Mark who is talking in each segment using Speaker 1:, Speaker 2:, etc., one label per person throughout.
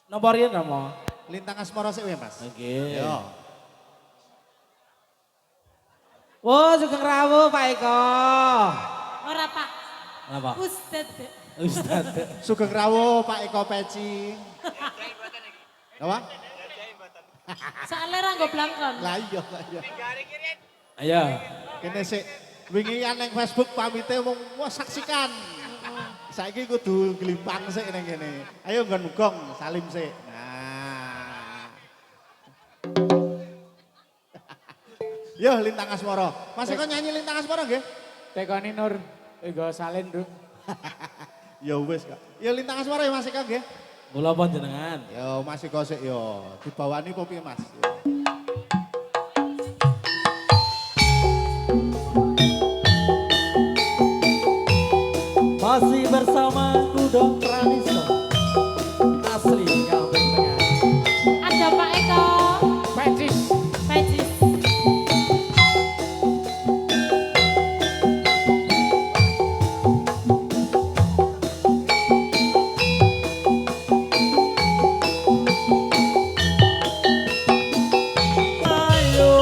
Speaker 1: Nomor riyen napa?
Speaker 2: Lintang asmara sik wae, Mas.
Speaker 1: Oke.
Speaker 2: Yo.
Speaker 1: Wo Sugeng Rawuh Pak Eko.
Speaker 3: Ora Pak,
Speaker 1: Napa?
Speaker 3: Ustad.
Speaker 1: Ustaz.
Speaker 2: Sugeng rawuh Pak Eko Peci. Apa?
Speaker 3: Soalnya ra nggo blangkon.
Speaker 2: Lah iya, lah iya.
Speaker 1: Ayo.
Speaker 2: Kene sik wingi kan ning Facebook pamite wong wah saksikan. Saiki kudu glimpang sik ning kene. Ayo nggon gong salim sik. Nah. Yo Lintang Asmara. Mas Eko nyanyi Lintang Asmara nggih?
Speaker 4: Tekoni Nur, ego salin Duk.
Speaker 2: Ya wis Kak. Ya Lintang Asmara ya Mas Eko nggih.
Speaker 1: Kula panjenengan.
Speaker 2: Yo Mas Eko sik yo. Dibawani apa piye Mas? Yo.
Speaker 1: Masih bersama Kudo Praniso. Asli Kampung Tengah.
Speaker 3: Ada Pak Eko.
Speaker 4: Pecis.
Speaker 3: Pejis.
Speaker 1: Ayo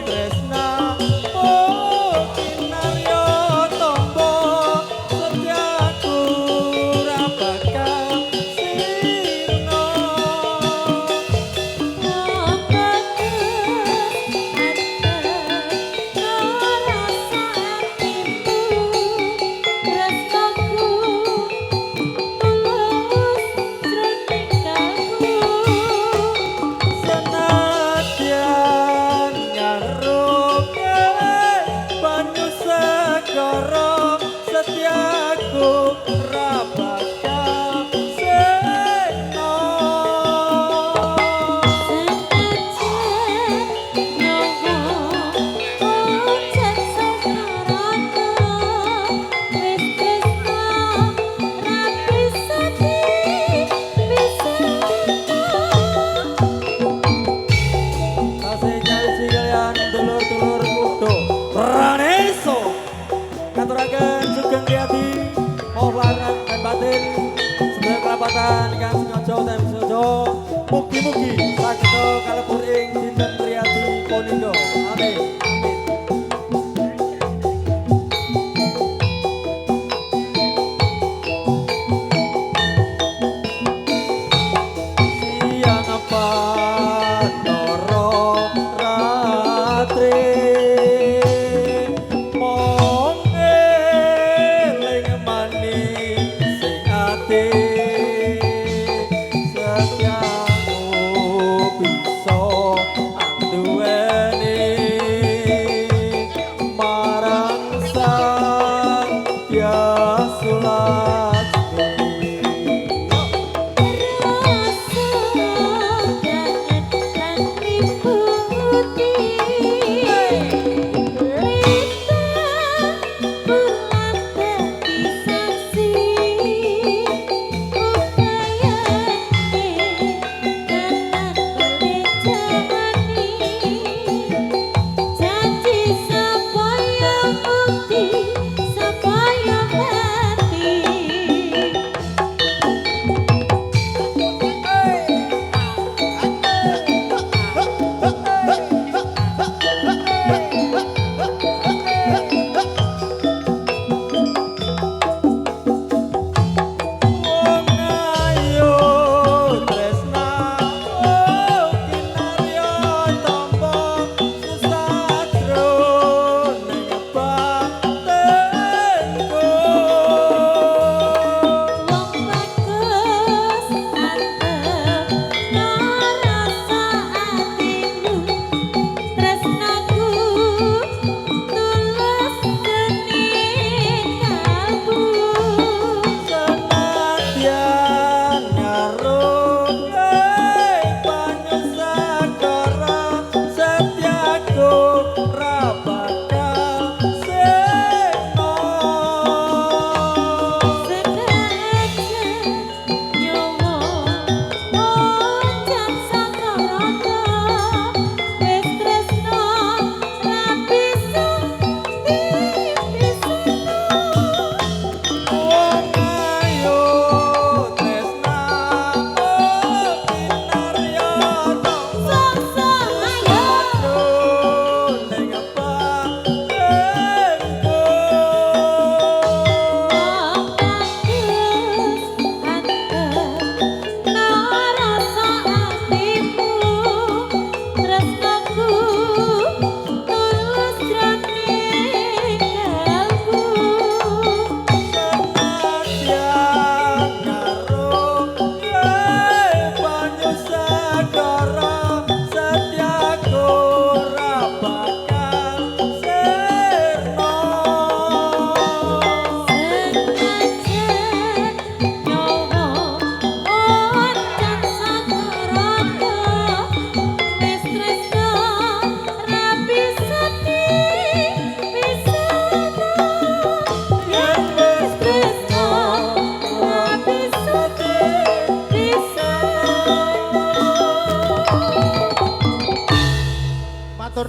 Speaker 1: tresna oh kinaryo tombo setiaku ra bakal sirna. Senadyan nyaruke banyu segara setiaku ra bakal sirna. Kasih nyanyi kalian dulur-dulur kudo Raneso Katuragan Sugeng Riyadi Maulana dan batin Sebenarnya kelapatan Ikan sengaja dan sengaja Mugi-mugi Sakito kalebur ing dinten Riyadi Ponindo Amin Amin. Siang apa noro ratri mong eling manis sing ati setiaku bisa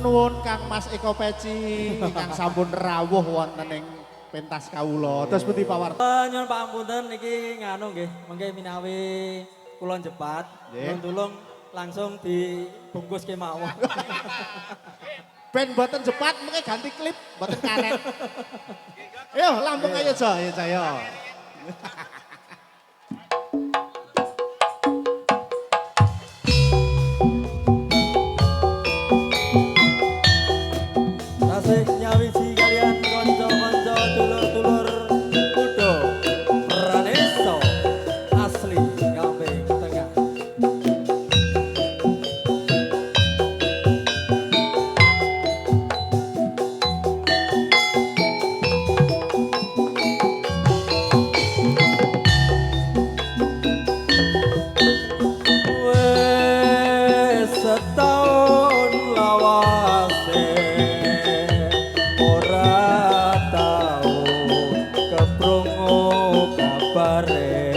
Speaker 2: nuwun Kang Mas Eko Peci ingkang sampun rawuh wonten ing pentas kawula. Terus pundi pawarta?
Speaker 1: Nyuwun pangapunten niki nganu nggih, mengke minawi kula jepat,
Speaker 2: Nggih.
Speaker 1: tulung langsung dibungkus kemawon.
Speaker 2: Ben mboten jepat mengke ganti klip mboten karet. Ayo lambung ayo Jo, ayo Jaya.
Speaker 1: Tasik nyawiji kalian konco-konco dulur-dulur kudo Praneso asli Gamping Tengah. Wes setahun lawase ora tau keprungu kabare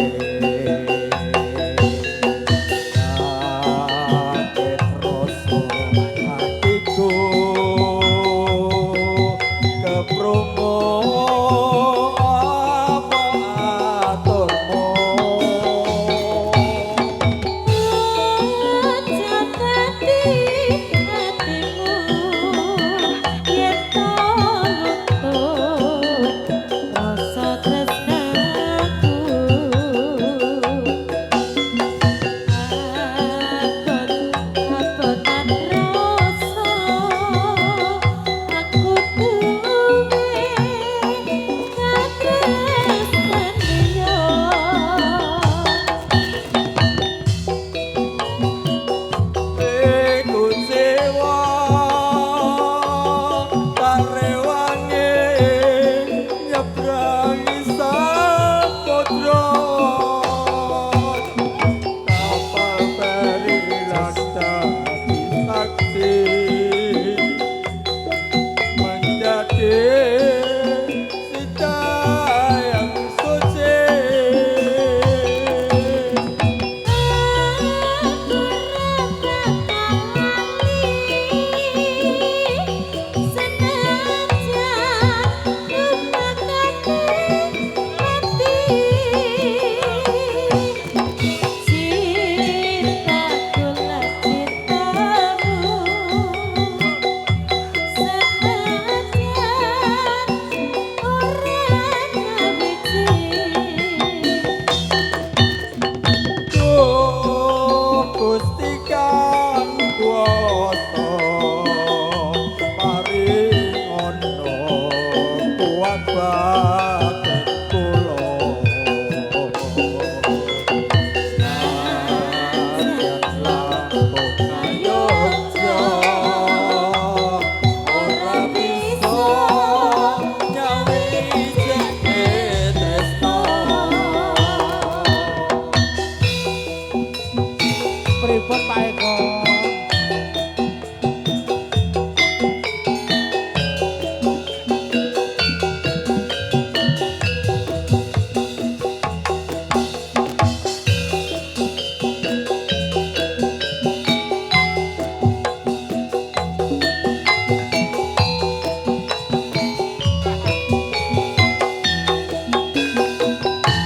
Speaker 1: sakit rasa hatiku keprungu apa aturmu. Iku sewa karewange nyebrangi samudra kapal feri landa saksi menjadi sita yang suci. Gusti Kang kuwasa paringono kuat batin kula Najan lambung ngayogya ora bisa nyawiji tresno.
Speaker 4: Pripun Pak Eko?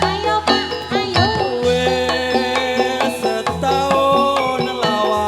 Speaker 3: Ayo Pak, ayo.
Speaker 1: Wes setahun lawas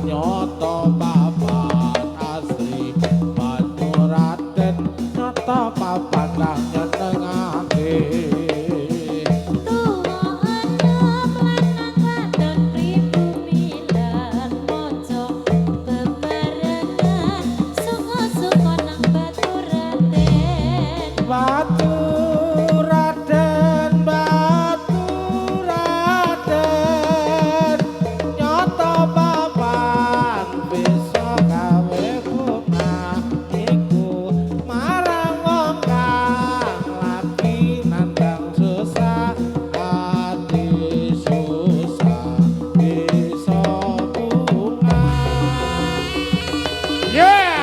Speaker 4: nyoto papan asri banyu Raden nyoto papan kang nyenengake Batu Raden, nyoto papan bisa gawe bunga iku marang wong kang lagi nandang susah ati susah bisa bunga. Yeah!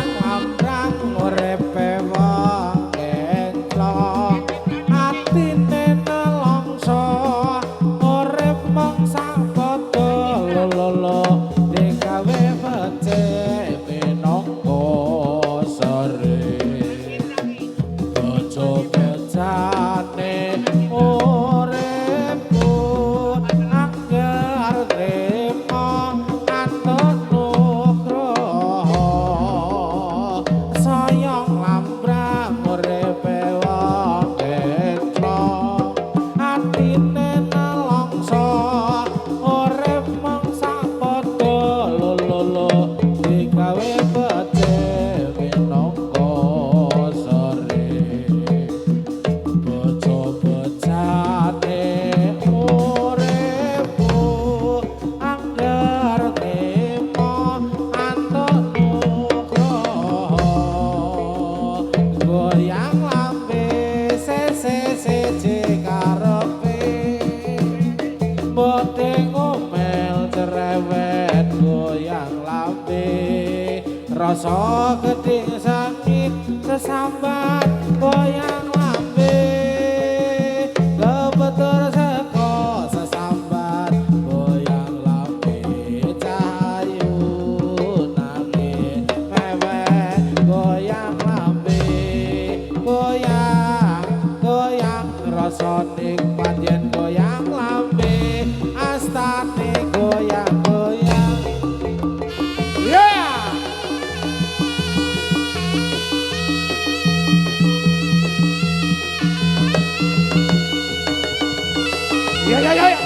Speaker 4: Lambrang urepe wong entlok atine nelongso urip mung sapoto lolo digawe becik minangka sare bojo becane uripku angger trimo antut nugroho sayang lambrang uripe wong entlok atine nelongso urip mung sapoto lolo digawe becik minangka sare bojo becane uripku angger trimo antut nugroho goyang lambe sese karepe bote ngomel cerewet goyang lambe rasa gedhe sakit sesambat goyang lambe kebetur seko sesambat goyang lambe cahayu nangis mewek goyang lambe goyang rasa nikmat yen goyang lambe astane goyang yeah! Yeah.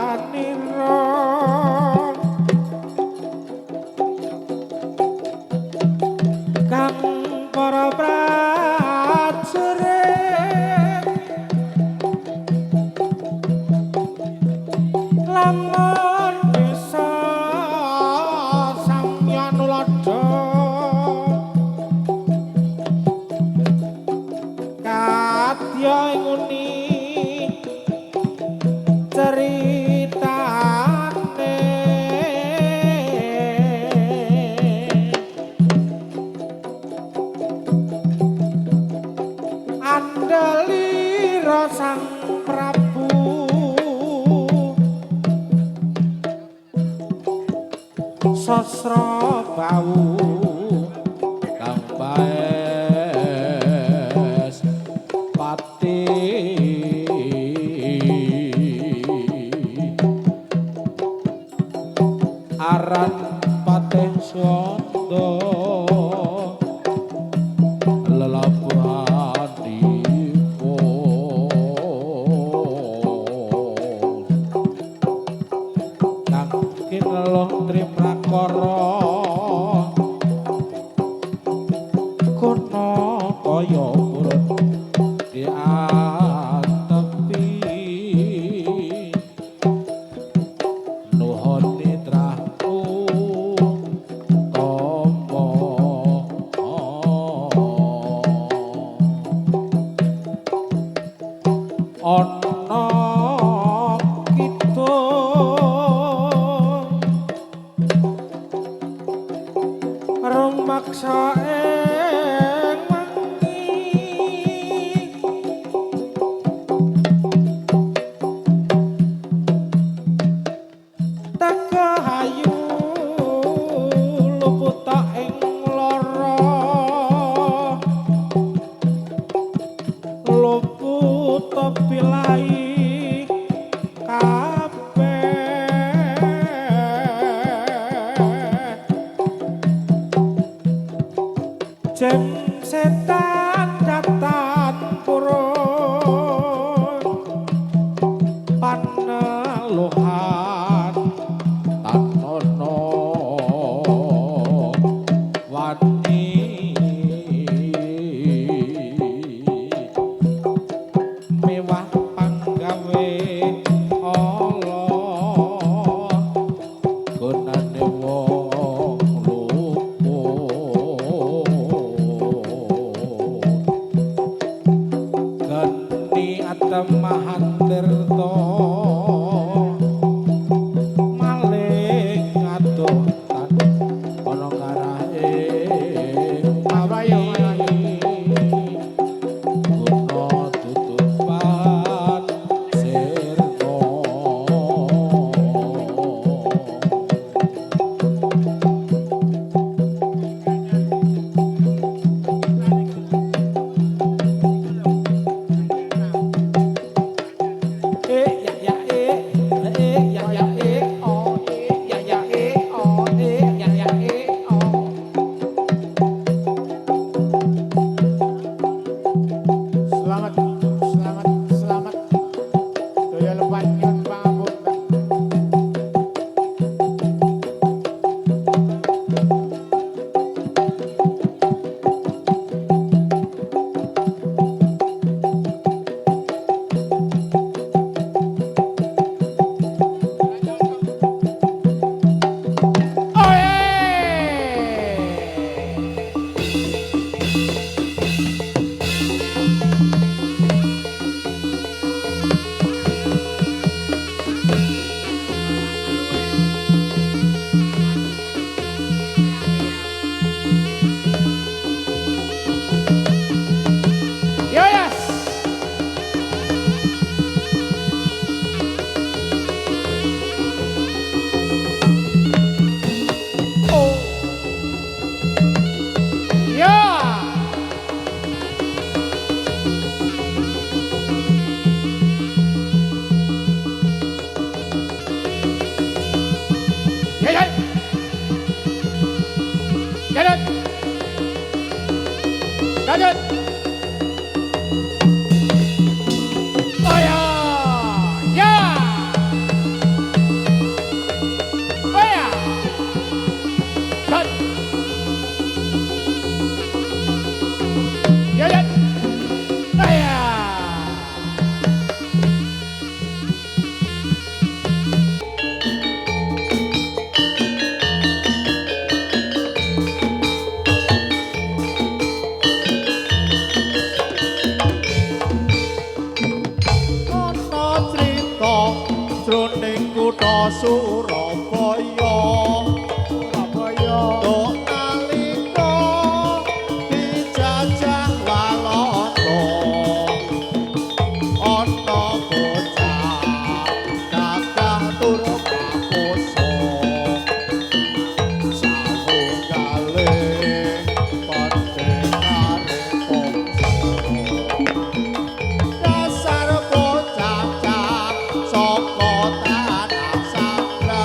Speaker 4: Yogyaniro kang para prajurit lamun bisa samyan ulada kadya nguni ceritane andalira sang Prabu sasra bau kang baes pati aran pateng swanda lelabuhanipun kono kaya urut di atepi nuhun nitraku tompo ana kita rong maksa ing wengi teka hayu luput ing lara luput pilai jem setan datan purun paneluhan tanono wani mewah panggawe Allah gunane wong Temahan tirta maling ngadotan ana karahe awayo guna tutupan sirna
Speaker 2: Selamat. Daya lepat nyun pangapunten. Dadet. Oh ya. Ya. Oh ya. Dan. Dadet. Oh ya. Jroning kutha Surabaya tok nalika dijajah Walanda ana bocah kakah tur kaposo samunggale pendekare bangsa dasar bocah saka tanah Sabra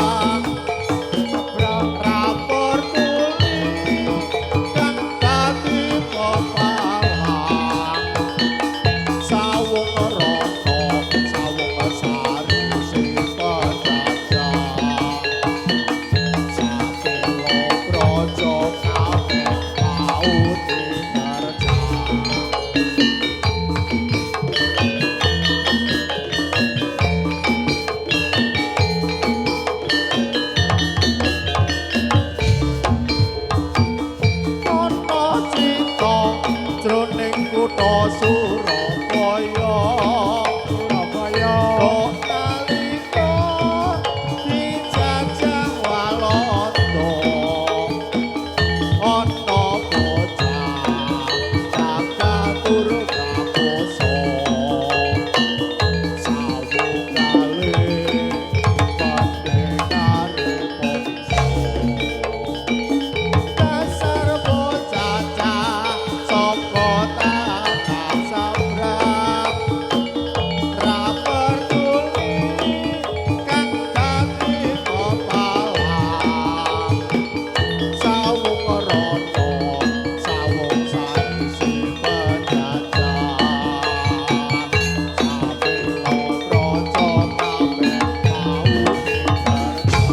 Speaker 2: kutha Surabaya
Speaker 4: Surabaya
Speaker 2: kok nalika dijajah Walanda ana bocah cakatur kaposo sawungale pandekare pongso dasar bocah saka tanah sabrang ra peduli kang dadi kepalang sawung rono sawung saisi penjajah sapilo praja kabeh mau dikerja.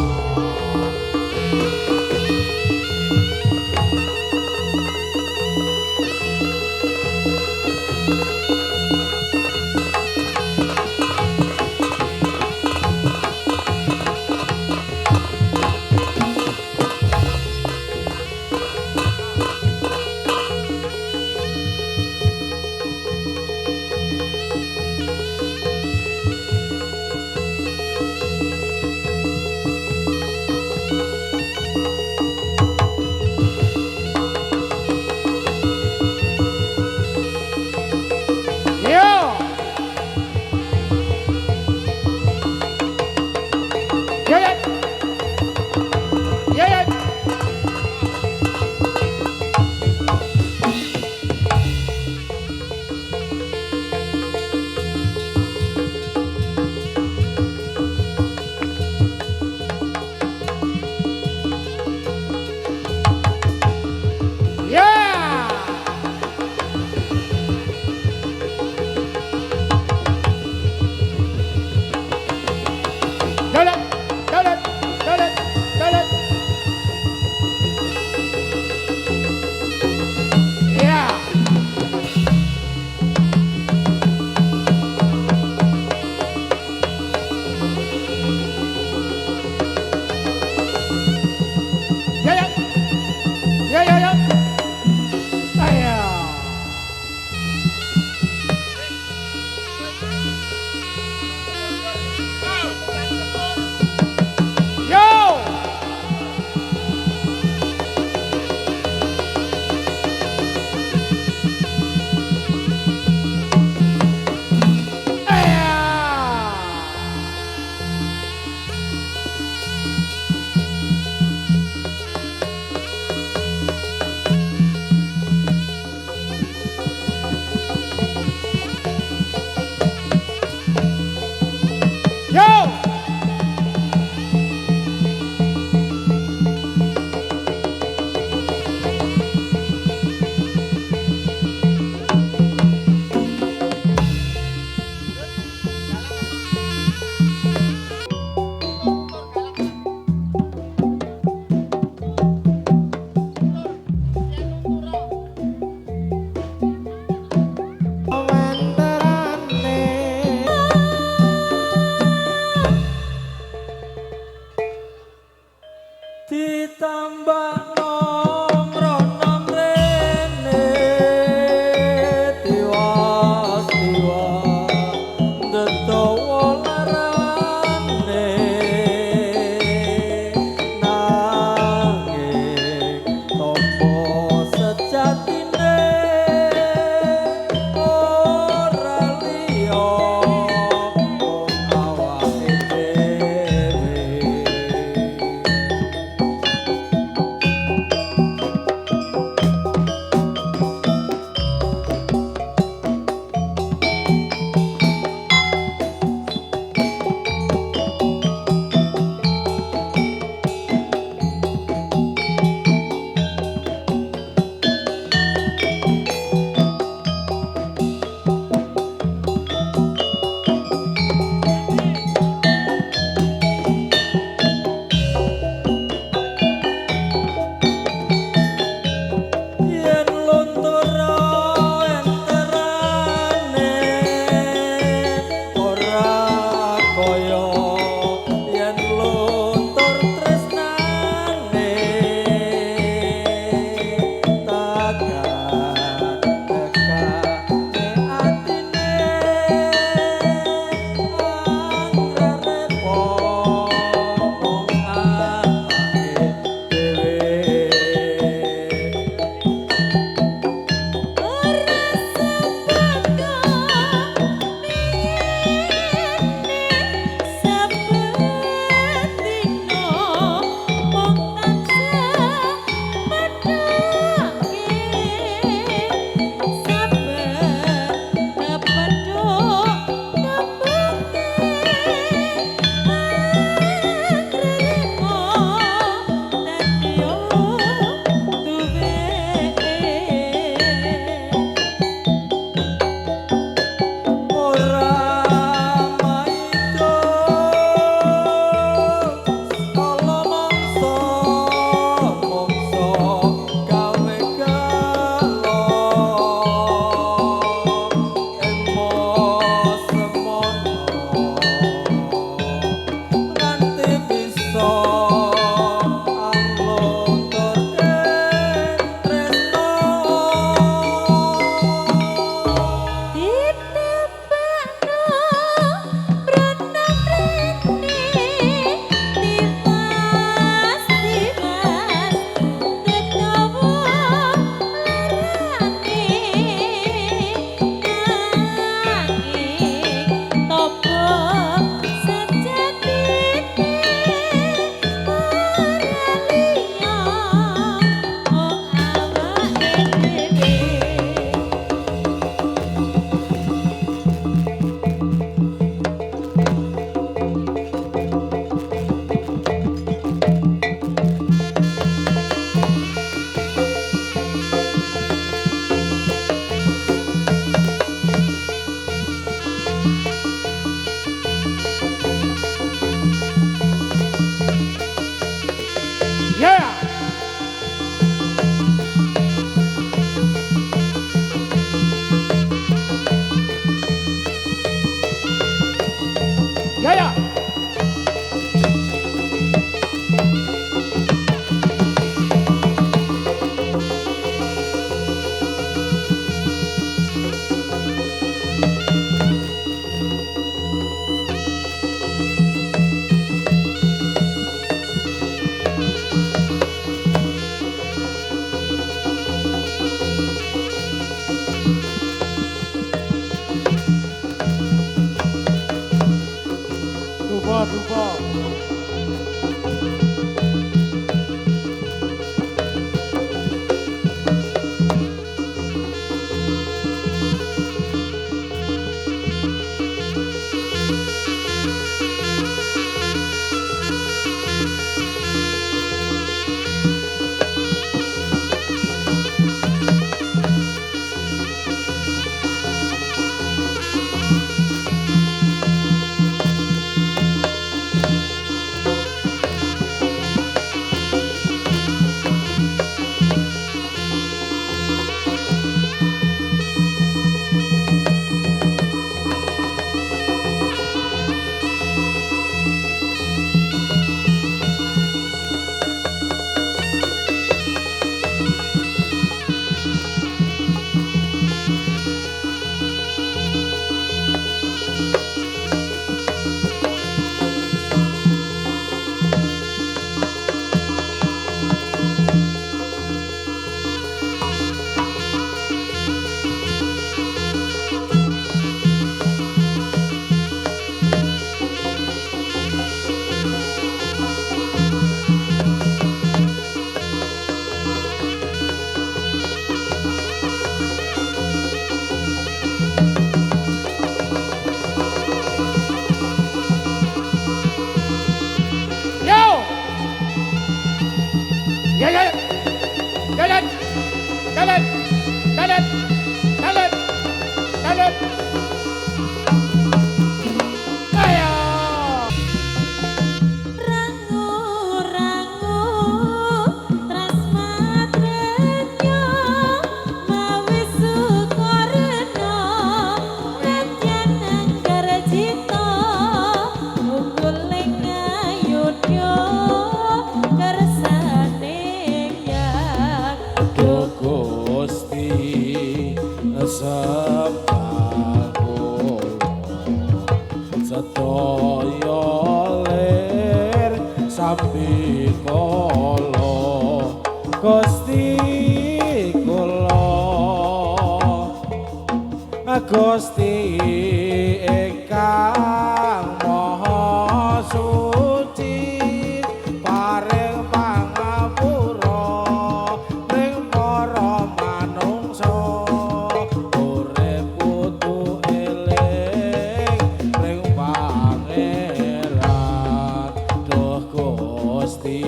Speaker 4: Jalip. Ayo.
Speaker 3: Rangu rangu tresmatretnya mawi sukarna kadyan anggar cita unggul ing ayudha kersane yang
Speaker 4: Gusti sembahku sedaya lir sambi kala Gusti kula Gusti ingkang maha suci paring pangapura ning para manungsa urip kudu eling ning pangeran duh Gusti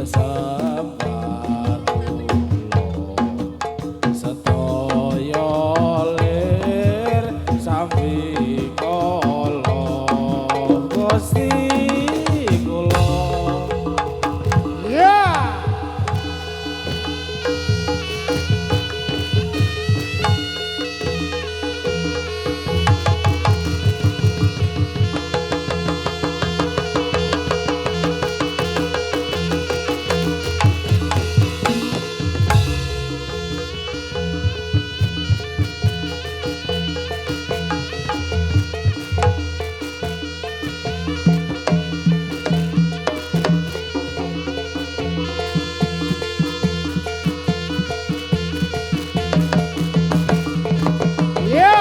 Speaker 4: sembah kula sedaya lir sambi kala Gusti kula ya ya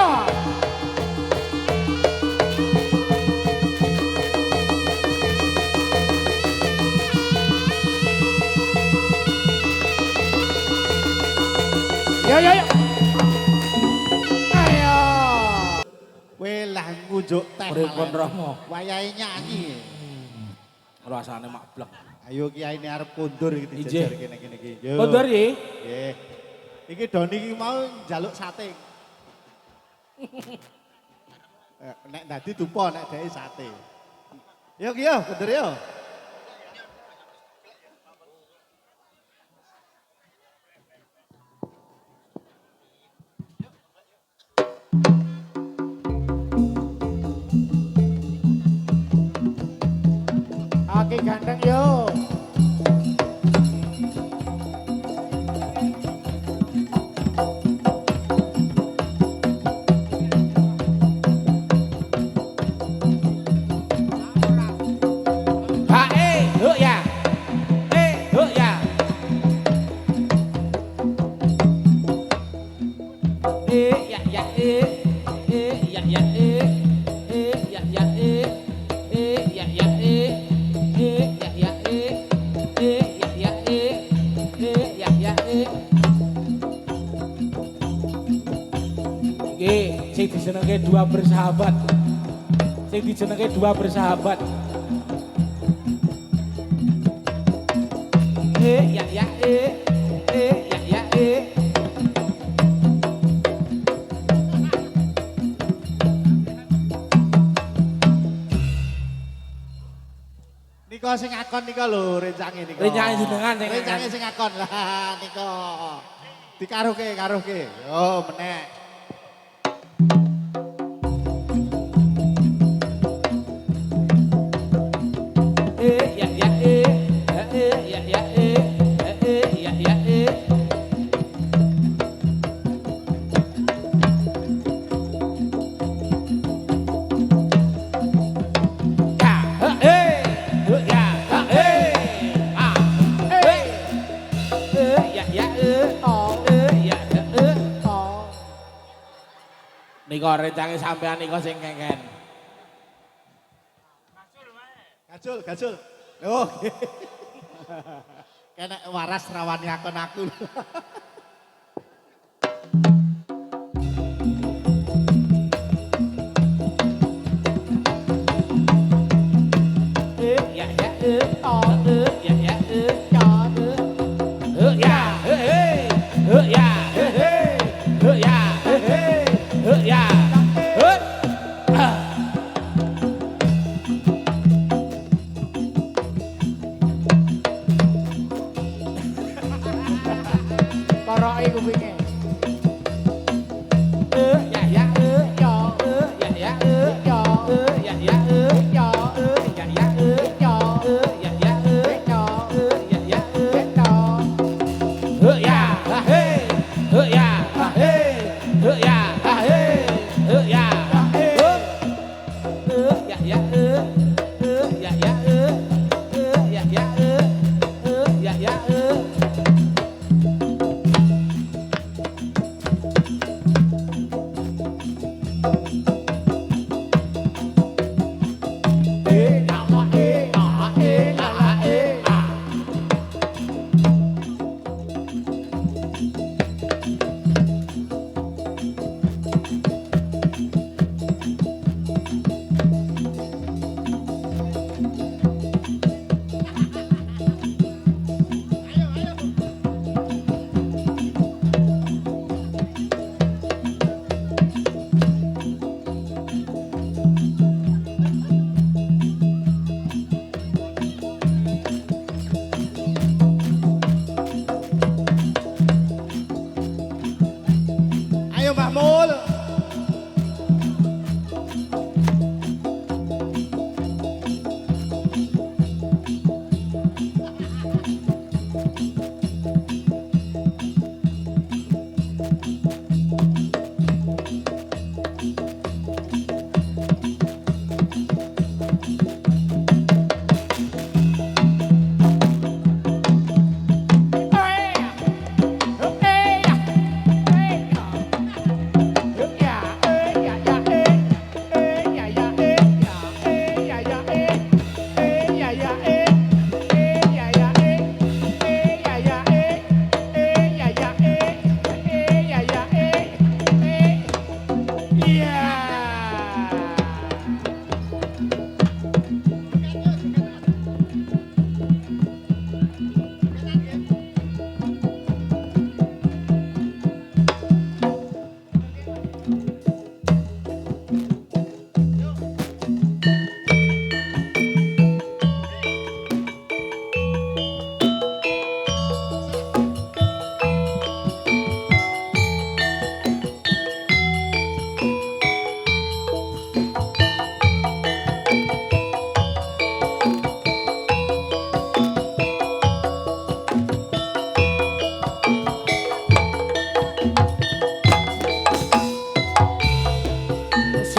Speaker 4: ya ya ya ayo
Speaker 2: Kowe lah ngunjuk teh.
Speaker 4: Pripun
Speaker 2: malah.
Speaker 4: Rama?
Speaker 2: Wayahe nyanyi.
Speaker 4: Rasane makblek.
Speaker 2: Ayo kiai ini arep kondur iki
Speaker 4: Ijih.
Speaker 2: dijejer kene-kene iki. Yo.
Speaker 4: Kondur iki?
Speaker 2: Nggih. Iki Doni iki mau njaluk sate. Nek dadi dupa nek dhewe sate. Yo ki yo, kondur yo.
Speaker 4: Aki ganteng yo. Ha huk ya. Huk ya. Ya ya ya ya ya ya ya ya sing dijenenge dua bersahabat. Sing dijenenge dua bersahabat. Ya ya ya ya
Speaker 2: Nika sing akon nika lho rencange nika.
Speaker 4: Rencange jenengan sing
Speaker 2: Rencange
Speaker 4: akon.
Speaker 2: sing akon lah nika. Dikaruhke. Yo menek.
Speaker 4: Ya ya ya ya ya ya Nika rencange sampean nika sing kengken.
Speaker 2: Gajul. Oh. Kena waras rawani akon aku. Ayo Mbak Mul.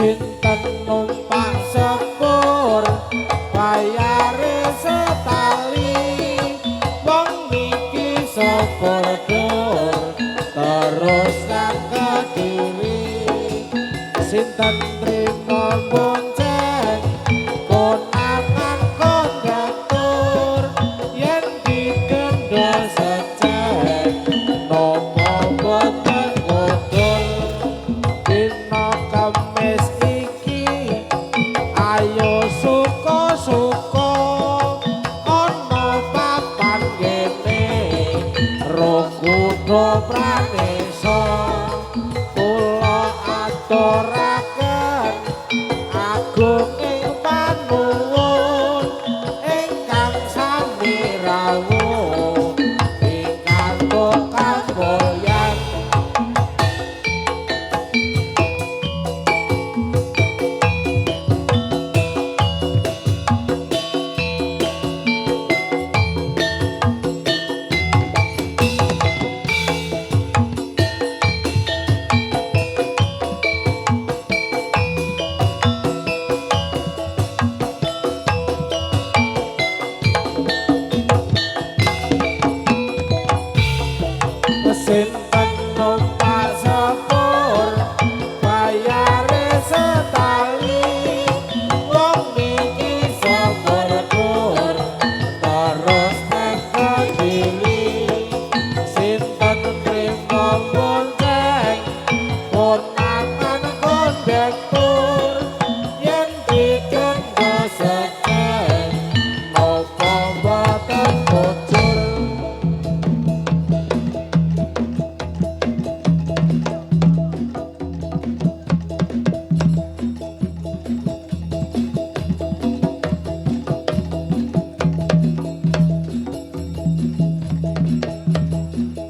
Speaker 4: Sinten numpak sepur bayare setali wong iki sepur dur terus nang Kediri sinten trimo bonceng konangan kondektur yen digendol secek nopo boten kodol dina Kamis iki ayo suka-suka ana papan kene roh kudu pranesa kula aturaken agung ing panuwun ingkang sami rawuh pikantuk kamboyan. Sinten numpak sepur bayare setali wong iki sepur dur terus nang Kediri sinten trimo bonceng konangan kondektur yen digendho secek nopo boten bocor.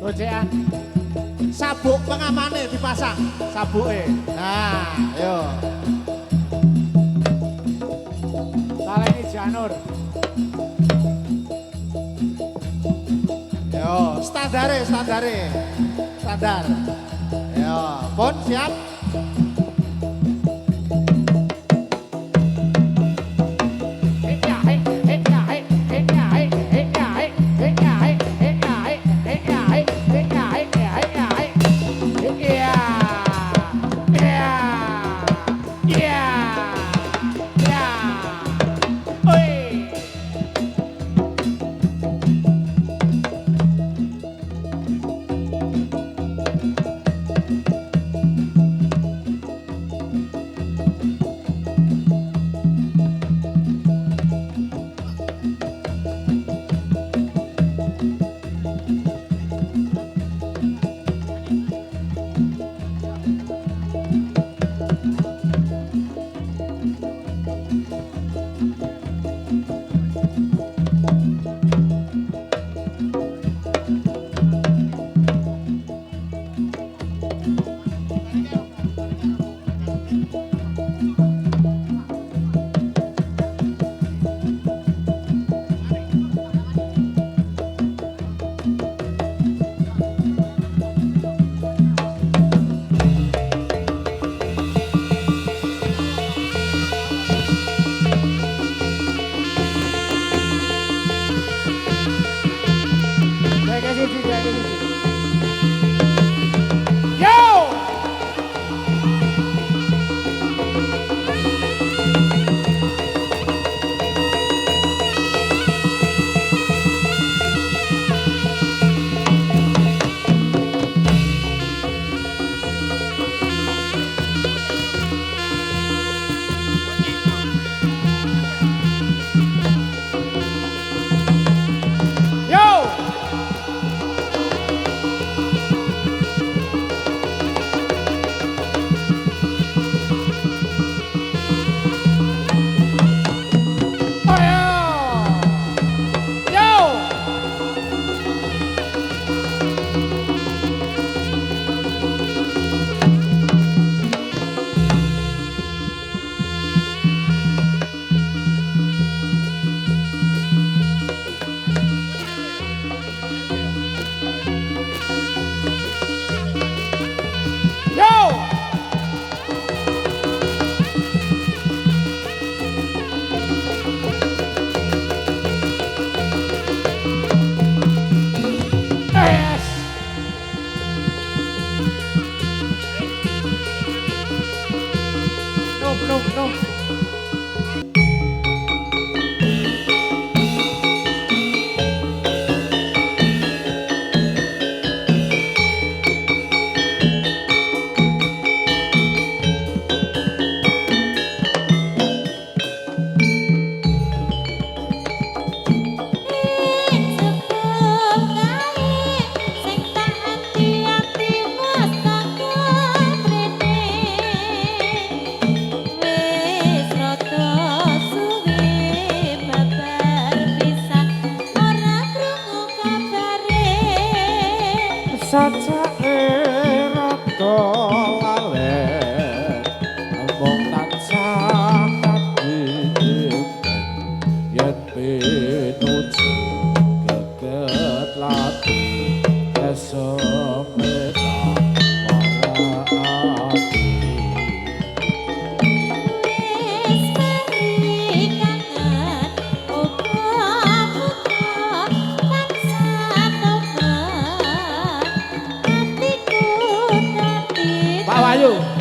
Speaker 2: Gocekan. Sabuk pengamane dipasang, sabuke. Nah, ayo.
Speaker 4: Taleni janur.
Speaker 2: Yo, standar. Pon siap.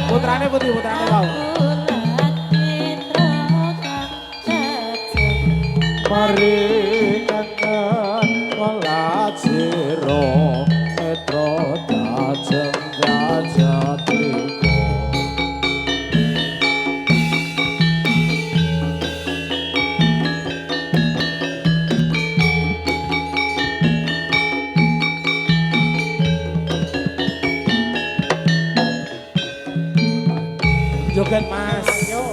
Speaker 4: Putrane putih putrane wau. Mari kangen pelajero metro dajeng jajatriko. Joget Mas. Yo.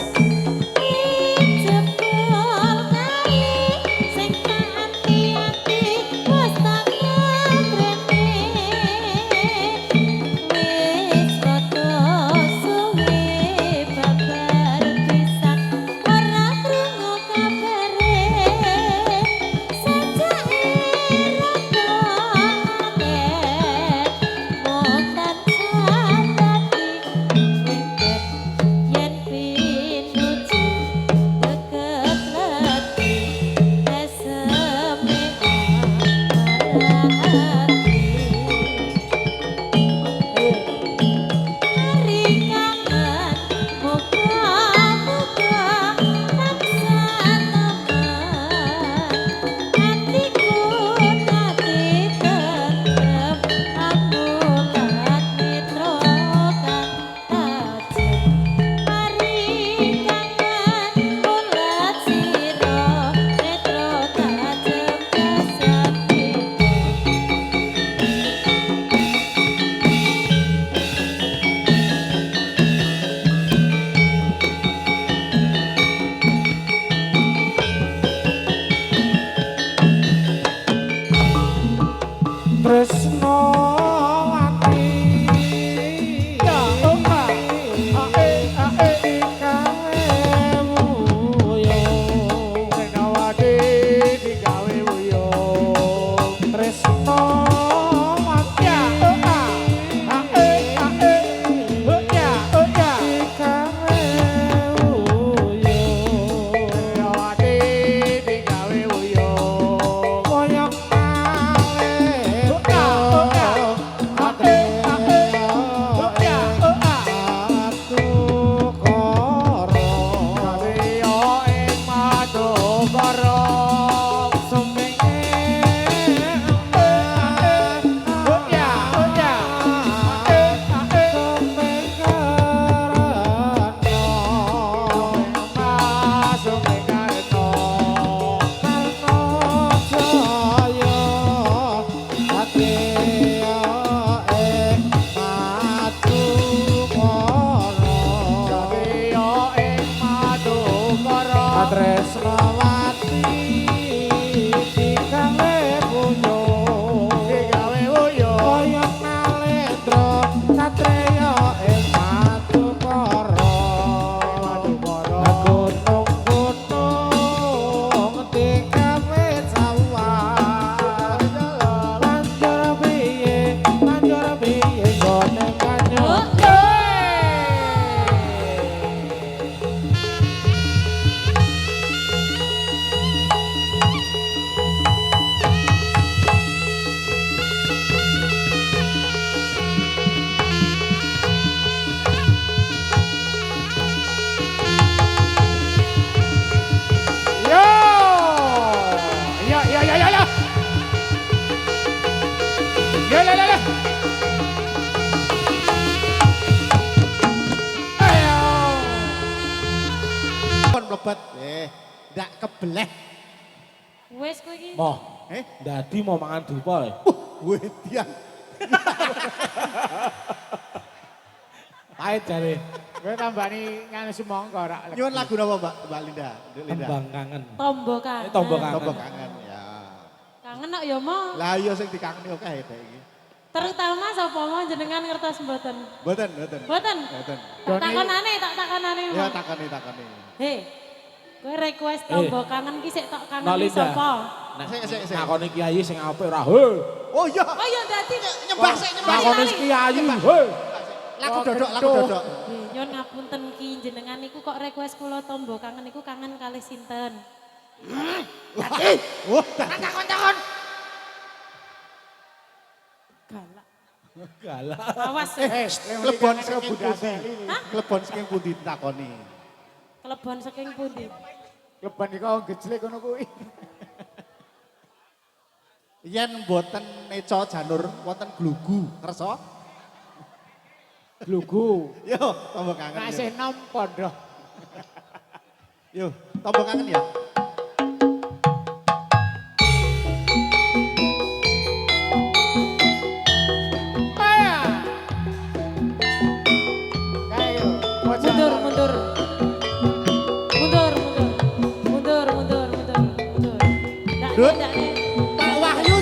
Speaker 4: Tresnawati digawe buyo
Speaker 2: Digawe wuyo.
Speaker 4: kaya nalendra satreya ing Madukara gunung-gunung digawe sawah banjur piye gone kanyang
Speaker 2: Kon mlebet. Ndak kebleh.
Speaker 3: Wes kowe iki.
Speaker 4: Moh,
Speaker 2: Eh,
Speaker 4: dadi mau mangan dupa.
Speaker 2: wedian.
Speaker 4: Pahit jare.
Speaker 5: Kowe tambani nganu semangka ora.
Speaker 2: Nyuwun lagu napa, Mbak? Mbak Linda. Nduk Linda.
Speaker 4: Tembang kangen.
Speaker 3: Tombo kangen.
Speaker 4: Tombo kangen.
Speaker 2: Tombo kangen ya.
Speaker 3: Kangen kok ya mo.
Speaker 2: Lah iya sing dikangeni oke dek iki.
Speaker 3: Terutama sapa mo jenengan ngertos mboten?
Speaker 2: Mboten, mboten.
Speaker 3: Mboten.
Speaker 2: Mboten.
Speaker 3: Tak takonane.
Speaker 2: Ya takoni.
Speaker 3: Hei. Kowe request tombo kangen ki sik tok kangen
Speaker 4: Nolinda.
Speaker 3: sapa?
Speaker 2: Sik.
Speaker 4: Nakoni kiai sing apik ora. He.
Speaker 2: Oh iya.
Speaker 3: Oh iya dadi
Speaker 2: Nyembah sik, nyembah.
Speaker 4: Nakoni kiai. He.
Speaker 2: Lagu dodok.
Speaker 3: Nyon ngapunten ki jenengan niku kok request kula tombo kangen niku kangen kalih sinten?
Speaker 2: Oh, takon.
Speaker 3: Galak.
Speaker 4: Galak.
Speaker 3: Awas.
Speaker 2: Klebon sing pundi?
Speaker 3: Hah?
Speaker 2: Klebon sing pundi ditakoni?
Speaker 3: Kelebon saking pundi?
Speaker 5: Leban iki kok gejlek ngono kuwi.
Speaker 2: Yen mboten neca janur wonten glugu, kersa?
Speaker 5: Glugu.
Speaker 2: Yo, tombo kangen.
Speaker 5: Nek
Speaker 2: yo.
Speaker 5: sing nom pondok.
Speaker 2: Yo, tombo kangen ya.
Speaker 5: Aya. Kayo.
Speaker 3: Mundur.
Speaker 2: Dut.
Speaker 3: Ndak.
Speaker 2: Pak Wahyu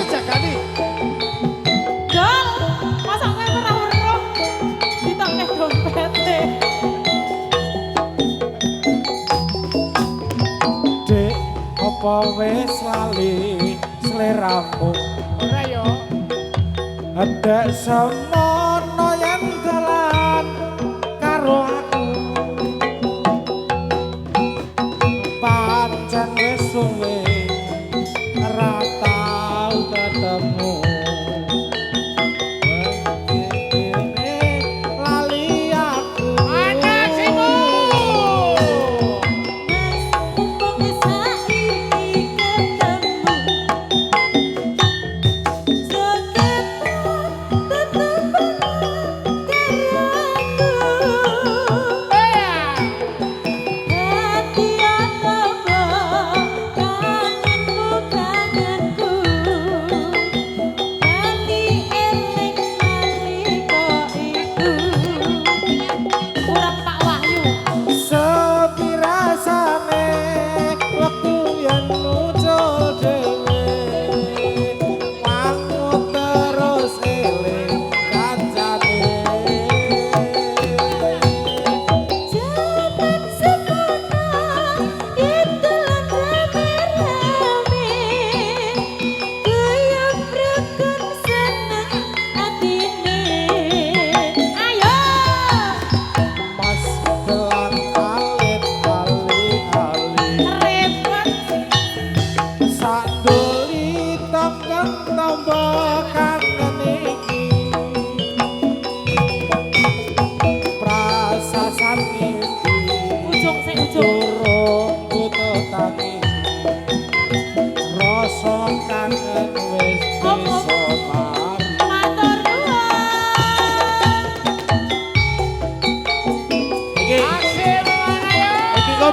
Speaker 2: jagani.
Speaker 3: Dol, masa kowe ora weruh ditokeh dompete.
Speaker 4: Dek, apa wis lali sliramu?
Speaker 5: Ora yo.
Speaker 4: Adek semono yen dolan karo aku. Pancen wis suwe ora tau ketemu. Wengkene lali aku.
Speaker 5: Ana simu.
Speaker 3: Mumpung saiki ketemu. Sekedar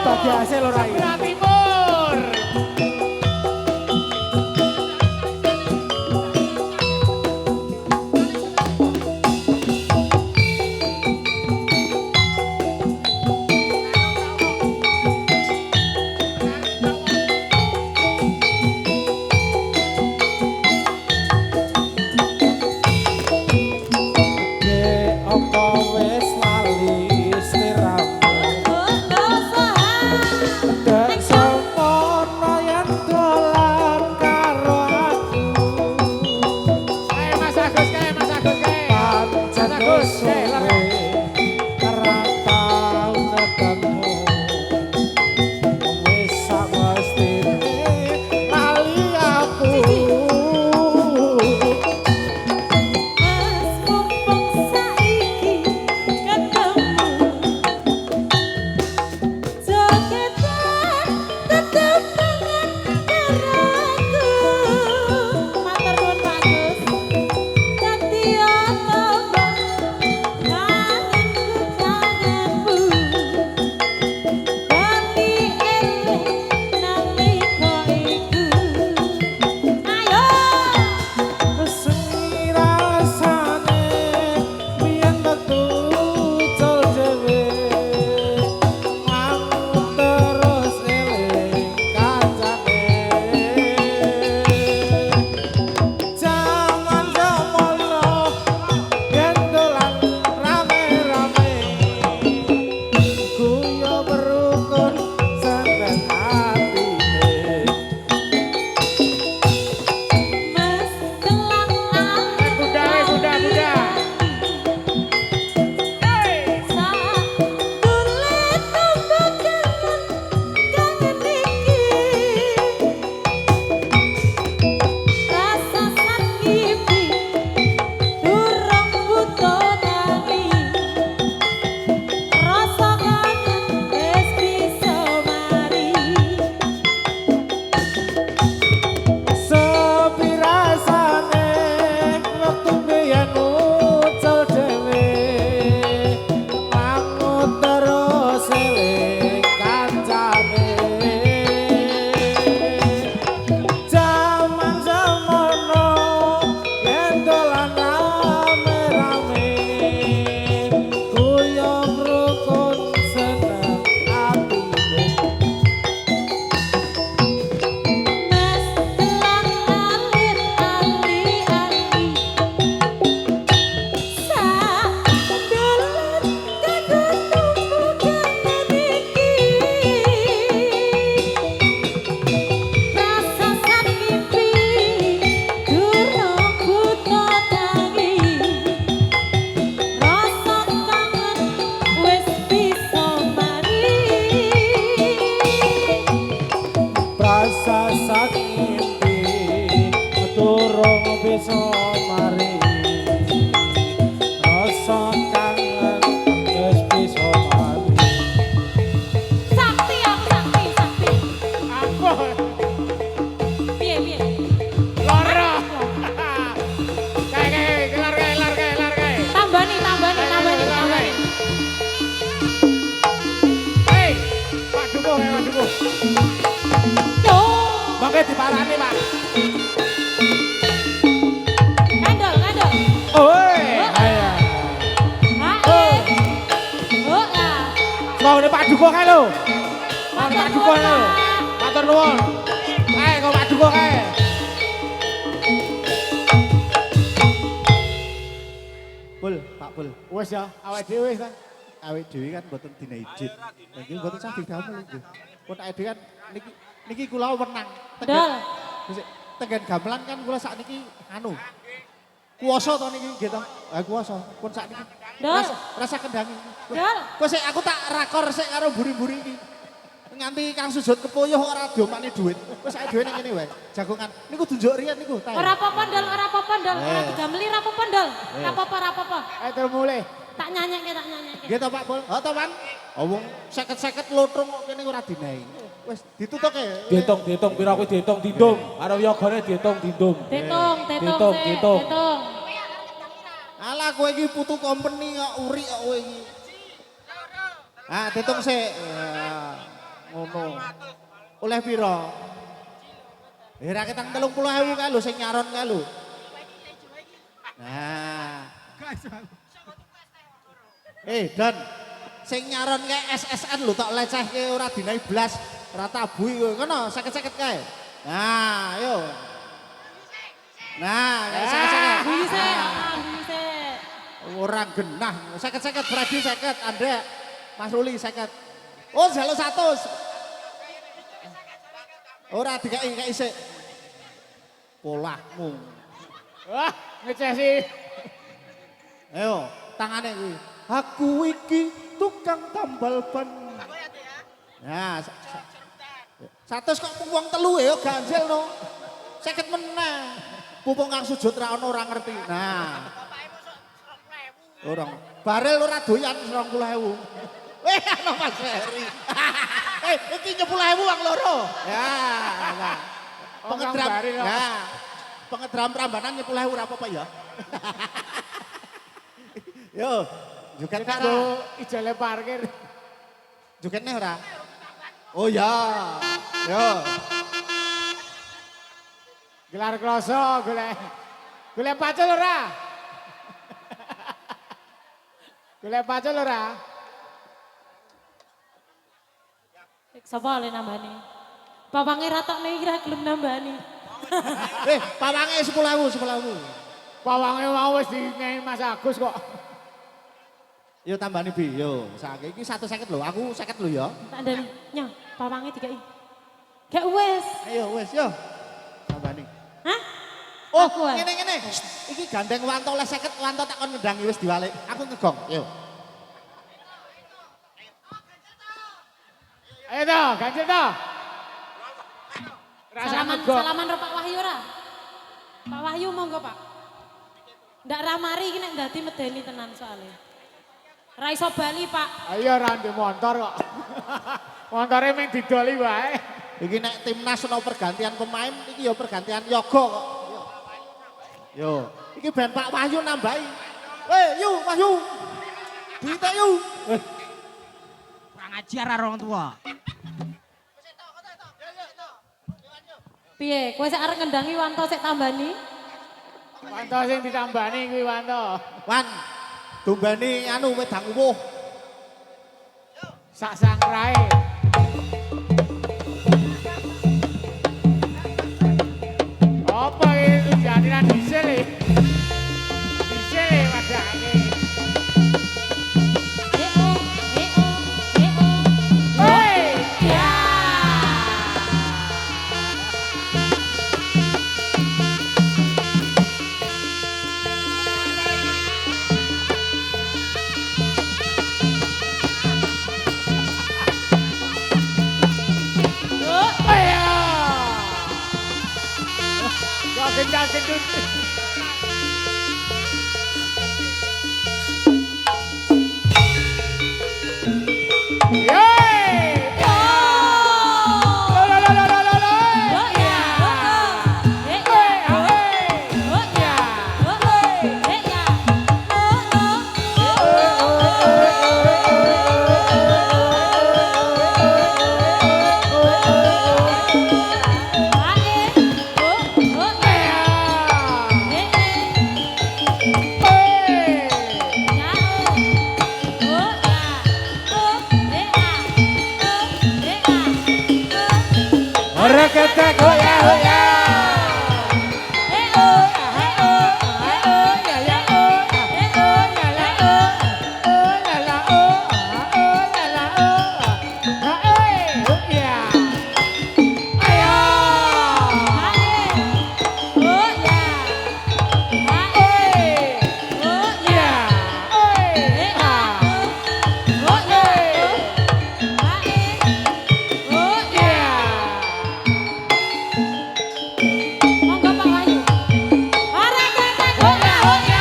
Speaker 4: bagi hasil ora iki.
Speaker 5: Sebelah timur.
Speaker 3: Mas mumpung saiki ketemu jogetan tetep pengen karaku matur nuwun Pak Gus dadi tambah kangenku kangenmu bali eling nalika iku ayo Mas telang
Speaker 5: Kuda, kuda, kuda. Hei.
Speaker 3: Tulet tambah kangen iki rasa sakipi durung buta nanging rasa kangen wis bisa mari Mas telang alir ali-ali sadolan kanggo tumpukan iki rasa sakipi durung buta nanging rasa kangen wis bisa mari
Speaker 4: Rasa sakimpi durung bisa mari rasa kangen wis bisa mari
Speaker 3: sakti aku sakti
Speaker 5: Aku
Speaker 3: piye piye
Speaker 5: loro. Kae, kelar kae.
Speaker 3: tambani
Speaker 5: Hei, Pak Dukuh, Pak Dukuh.
Speaker 3: yo
Speaker 4: Mangke diparani, Pak.
Speaker 3: kandol
Speaker 4: Oi, ayo.
Speaker 3: ha oh lah
Speaker 4: Mau Pak Dukuh kae lho.
Speaker 3: matur
Speaker 4: Pak Dukuh lho.
Speaker 3: nuwun,
Speaker 4: Matur nuwun. Kae kok Pak Dukuh kae.
Speaker 2: Pul, Pak Pul.
Speaker 5: Wes ya, awake dhewe wis ta.
Speaker 2: Awake dhewe kan mboten dina ijin. Niki mboten sah didamel nggih. Pun awake dhewe kan niki kula wenang.
Speaker 3: Dol.
Speaker 2: Tenggen gamelan kan kula sakniki anu. Kuwasa to niki nggih to. Ha kuwasa. Pun sakniki.
Speaker 3: Dol.
Speaker 2: Rasa kendangi.
Speaker 3: Dol.
Speaker 2: Kok sik aku tak rakor sik karo buri-buri iki. Nganti Kang Sujud kepuyuh ora diomani dhuwit. Wis sak dhewe ning kene wae. Jagongan. Niku tunjuk riyen niku. ta.
Speaker 3: Ora apa-apa Dol, ora digameli ora apa-apa Dol. Ora apa-apa.
Speaker 5: Ayo terus mulai.
Speaker 3: Tak nyanyikke.
Speaker 2: Nggih to Pak Pul. Ha to Pan. Wong 50-50 lotrong kok kene ora dinahi. Wis ditutuke.
Speaker 4: Dihitung pira kuwi dihitung dindum. Karo yogane dihitung dindum.
Speaker 3: Ditung.
Speaker 2: Alah kowe iki putu company kok uri kok kowe iki. Ah, ditung sik. Ya, ngono. Oleh pira? Ora ketang 30.000 kae lho sing nyaron kae lho. Nah. Dan sing nyaron kae SSN lho tok lecehke ora dinahi blas, ora tabuhi kowe. Ngono 50-50 kae. Nah, ayo. Nah, kayak 50-50.
Speaker 3: Guyu sik.
Speaker 2: Orang genah, 50-50 Brady 50, Anda Mas Ruli 50. Oh, jaluk 100. Ora dikai sik. Polahmu.
Speaker 5: Wah, ngeceh sih.
Speaker 2: Ayo, tangane kuwi. Aku iki tukang tambal ban. Ya, 100 kok wong telu ya ganjil no. 50 meneh. Pupuk kang sujud ra ono ora ngerti. Nah. Orang barel ora doyan 20.000. Ano Mas Ferry. Iki 10.000 wong loro. Ya. Nah. Pengedram. Nah. Pengedram Prambanan 10.000 ora apa-apa ya. Yo, joget
Speaker 5: Kita
Speaker 2: ora.
Speaker 5: go ijale parkir.
Speaker 2: Jogetnya ora. Oh ya. Yo.
Speaker 5: Gelar kloso, golek pacul ora? Golek pacul ora?
Speaker 3: Sapa le nambani? Papange ratokne iki ra gelem nambani.
Speaker 2: Pawange 10.000.
Speaker 5: Pawange mau wis dinei Mas Agus kok.
Speaker 2: Yo tambani Bi, yo. Saiki iki 150 lho, aku 50 lho ya.
Speaker 3: Tak ndani. Nyo, pawange dikai. Gak wis.
Speaker 2: Ayo wis yo. Tambani.
Speaker 3: Hah?
Speaker 2: Oh,
Speaker 3: Aku, ah.
Speaker 2: ngene. Iki gandeng Wanto oleh 50, Wanto tak kon ngendangi wis diwalik. Aku ngegong, yo.
Speaker 5: Ayo toh, ganjil toh. Rasa ngegok.
Speaker 3: Salaman ro Pak Wahyu ora? Pak Wahyu monggo Pak. Ndak ramari iki nek dadi medeni tenan soalnya. Ra iso bali Pak.
Speaker 5: Ayo ra ndek motor kok. Montore mung didoli wae.
Speaker 2: Iki nek timnas ono pergantian pemain, iki yo pergantian yoga kok. Yo, iki ben Pak Wahyu nambahi. Yu, Wahyu. Ditek yu.
Speaker 1: Kurang ajar orang tua.
Speaker 3: Piye? Kowe sik arep ngendangi Wanto sik tambani?
Speaker 5: Wanto sing ditambani kuwi Wanto.
Speaker 2: Wan, dombane anu wedang uwuh.
Speaker 5: Sak sangkrae. Apa itu jadiran diesel e? Diesel e wadake. Hei!
Speaker 3: Ya.
Speaker 5: Ayo! Kok kencang-kencang. Yeay! Lo, lo, lo, lo, lo, lo, lo.
Speaker 3: Oh ya.
Speaker 5: Hey, hey.
Speaker 3: Oh ya. Eh ya.
Speaker 5: Reketek hoya hoya.
Speaker 3: Monggo Pak Wahyu. Ora ketek hoya hoya.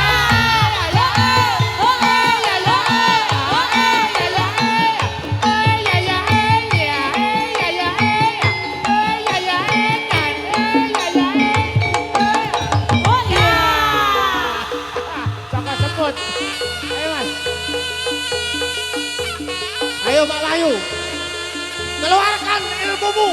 Speaker 5: Saka sebut. Ayo Mas.
Speaker 2: Ayo Pak Wahyu. Keluarkan ilmumu.